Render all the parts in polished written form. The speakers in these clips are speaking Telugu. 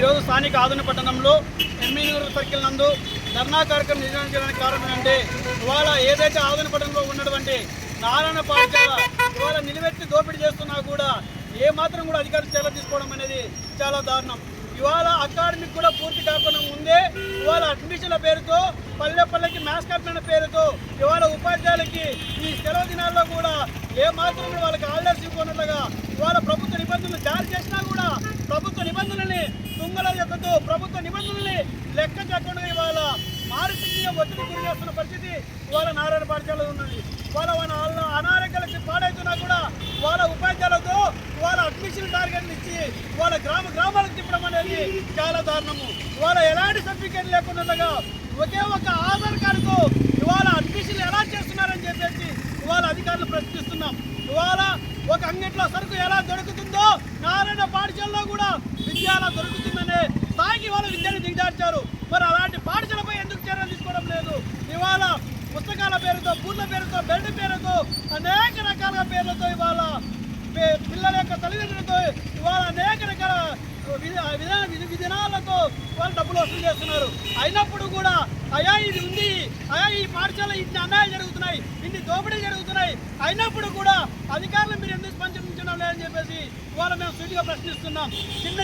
ఈరోజు స్థానిక ఆదోని పట్టణంలో ఎమ్మెల్యే సర్కిల్ నందు ధర్నా కార్యక్రమం నిర్వహించడానికి కారణం అంటే ఇవాళ ఏదైతే ఆదోని పట్టణంలో ఉన్నటువంటి నారాయణ పాఠశాల ఇవాళ నిలబెట్టి దోపిడీ చేస్తున్నా కూడా ఏమాత్రం కూడా అధికారులు చర్యలు తీసుకోవడం అనేది చాలా దారుణం. ఇవాళ అకాడమిక్ కూడా పూర్తి కాకుండా ముందే ఇవాళ అడ్మిషన్ల పేరుతో పల్లెకి మ్యాథ్స్ కంపెనీ పేరుతో ఇవాళ ఉపాధ్యాయులకి ఈ సెలవు దినాల్లో కూడా ఏమాత్రం కూడా వాళ్ళకి హాలిడేస్ ఇవ్వనట్లుగా ఇవాళ ప్రభుత్వ నిబంధనలు జారీ చేసినా కూడా ప్రభుత్వ నిబంధనల్ని తుంగలో ఎక్కుతూ ప్రభుత్వ నిబంధనల్ని లెక్క చేయకుండా ఇవాళ మానసికంగా ఒత్తిడి గురి చేస్తున్న పరిస్థితి ఇవాళ నారాయణ పాఠశాలలో ఉన్నది. వాళ్ళ అనారోగ్యాలకి పాడైతున్నా కూడా వాళ్ళ ఉపాధ్యాయులతో వాళ్ళ అడ్మిషన్ టార్గెట్లు ఇచ్చి వాళ్ళ గ్రామాలకు తిప్పడం అనేది చాలా దారుణము. ఇవాళ ఎలాంటి సర్టిఫికేట్ లేకుండా ఒకే ఒక ఆధార్ కార్డుతో ఇవాళ అడ్మిషన్లు ఎలా చేస్తున్నారని చెప్పేసి ఇవాళ అధికారులు ప్రశ్నిస్తున్నాం. ఇవాళ ఒక అంగట్లో సరుకు ఎలా దొరుకుతుందో నారాయణ పాఠశాలలో కూడా విద్య ఎలా దొరుకుతుందనే స్థాయికి వాళ్ళ విద్యను దిగజార్చారు. మరి అలాంటి పాఠశాలపై ఎందుకు చర్యలు తీసుకోవడం లేదు? ఇవాళ పుస్తకాల పేరుతో, బూట్ల పేరుతో, బెల్ట్ పేరుతో, అనేక రకాల పేర్లతో ఇవాళ పిల్లల యొక్క తల్లిదండ్రులతో ఇవాళ అనేక రకాల విధానాలతో వాళ్ళు డబ్బులు వసూలు చేస్తున్నారు. అయినప్పుడు కూడా అయా ఇది ఉంది, అయా ఈ పాఠశాల ఇన్ని అన్యాయం జరుగుతున్నాయి, ఇన్ని దోపిడీలు జరుగుతున్నాయి, అయినప్పుడు కూడా అధికారులు మీరు ఎందుకు స్పందించడం లేదని చెప్పేసి ఇవాళ మేము సూటిగా ప్రశ్నిస్తున్నాం.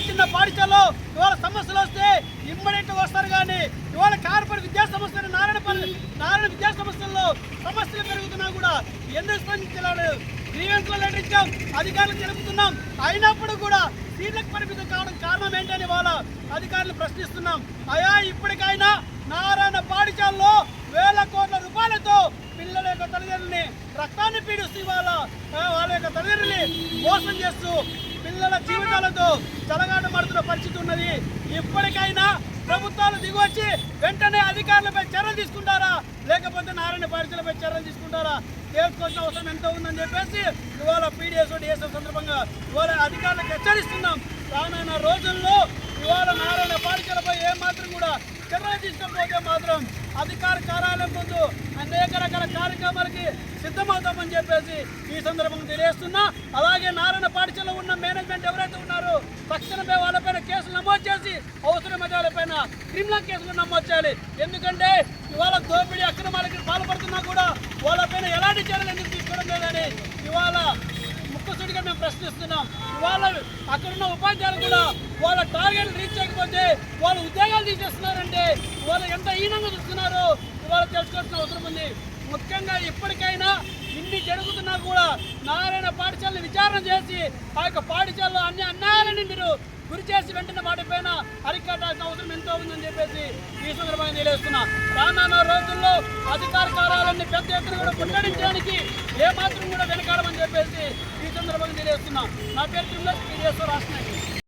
చిన్న పాఠశాలలో ఇవాళ సమస్యలు వస్తే ఇమ్మడియట్గా వస్తారు, కానీ ఇవాళ కార్పొరేట్ విద్యా సంస్థలు నారాయణ విద్యా సంస్థల్లో సమస్యలు పెరుగుతున్నా కూడా ఎందుకు స్పందించలేదు? గ్రీవెన్స్లో లెటర్ ఇచ్చాం, అధికారులు తెలుపుతున్నాం, అయినప్పుడు కూడా సీట్లకు పరిమితం కావడం కారణం ఏంటని వాళ్ళ అధికారులు ప్రశ్నిస్తున్నాం. అయా ఇప్పటికైనా నారాయణ పాఠశాలలో వేల కోట్ల రూపాయలతో పిల్లల యొక్క తల్లిదండ్రులని రక్తాన్ని పీడిస్తూ వాళ్ళ యొక్క తల్లిదండ్రులని మోసం చేస్తూ పిల్లల జీవితాలతో చెలగాటమాడుతున్న పరిస్థితి ఉన్నది. ఇప్పటికైనా ప్రభుత్వాలు దిగువచ్చి వెంటనే అధికారులపై చర్యలు తీసుకుంటారా, లేకపోతే నారాయణ పాఠశాలపై చర్యలు తీసుకుంటారా తెలుసుకోవాల్సిన అవసరం ఎంతో ఉందని చెప్పేసి ఇవాళ పీడిఎస్ డిఎస్ఎఫ్ సందర్భంగా ఇవాళ అధికారులకు హెచ్చరిస్తున్నాం. రానున్న రోజుల్లో ఇవాళ నారాయణ పాఠశాలపై ఏమాత్రం కూడా చర్యలు తీసుకోకపోతే మాత్రం అధికార కార్యాలయం ముందు అనేక రకాల కార్యక్రమాలకి సిద్ధమవుతామని చెప్పేసి ఈ సందర్భంగా తెలియజేస్తున్నా. అలాగే నారాయణ పాఠశాలలో ఉన్న మేనేజ్మెంట్ ఎవరైతే ఉన్నారో తక్షణమే వాళ్ళపైన కేసులు నమోదు చేసి అవసరమైతే వాళ్ళపైన క్రిమినల్ కేసులు నమోదు చేయాలి. ఎందుకంటే ఇవాళ దోపిడీ అక్రమాలకి పాల్పడుతున్నా కూడా వాళ్ళపైన ఎలాంటి చర్యలు ఎందుకు తీసుకోవడం లేదని ఇవాళ ముక్కసూటిగా మేము ప్రశ్నిస్తున్నాం. ఇవాళ అక్కడున్న ఉపాధ్యాయులు కూడా వాళ్ళ టార్గెట్ రీచ్ చేయకపోతే వాళ్ళ ఉద్యోగాలు తీసేస్తున్నారంటే వాళ్ళు ఎంత హీనంగా చూస్తున్నారో ఇవాళ తెలుసుకోవాల్సిన అవసరం ఉంది. ముఖ్యంగా ఇప్పటికైనా ఇన్ని జరుగుతున్నా కూడా నారాయణ పాఠశాలను విచారణ చేసి ఆ యొక్క పాఠశాలలో అన్ని అన్యాయాలని మీరు గురి చేసి వెంటనే వాటిపైన అరికట్టాల్సిన అవసరం ఎంతో ఉందని చెప్పేసి ఈ సందర్భంగా తెలియజేస్తున్నా. రానున్న రోజుల్లో అధికార కార్యాలయాన్ని పెద్ద ఎత్తున కూడా ముట్టడించడానికి ఏమాత్రం కూడా వెనకాడమని చెప్పేసి ఈ సందర్భంగా తెలియజేస్తున్నా. నా పేరు రాష్ట్ర